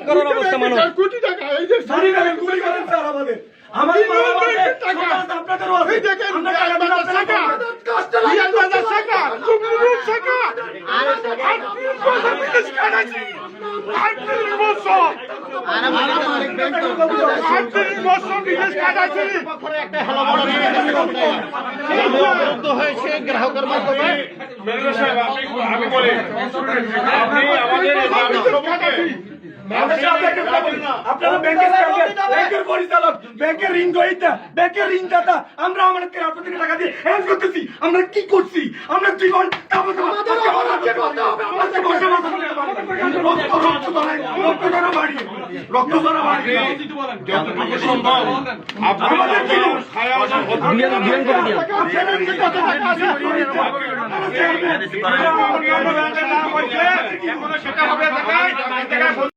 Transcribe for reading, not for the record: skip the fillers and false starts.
করার অবস্থা মানুষ। কোটি টাকা এই যে গুলি করেন স্যার আমাদের। আমাদের টাকা আপনাদেরও আছে। এই দেখেন আমরা টাকা দিলাম টাকা টাকা টাকা কুমড়ুর টাকা 38 বছর বিদেশ কাটাইছি 38 বছর বিদেশ কাটাইছি হয়েছে গ্রাহকের মাধ্যমে। ম্যানেজার সাহেব, আমি বলি, আপনি আমাদের এই দাবি সম্পর্কে আপনারা ব্যাংকের পরিচালক, ব্যাংকের ঋণ গ্রহীতা, ব্যাংকের ঋণদাতা, আমরা আমাদের আপনাদের টাকা দিয়ে হেল্প করতেছি। আমরা কি করছি? আমরা জীবন রক্ত ধরা বাড়ি যতটুকু সম্ভব আপনাদের সেটা হবে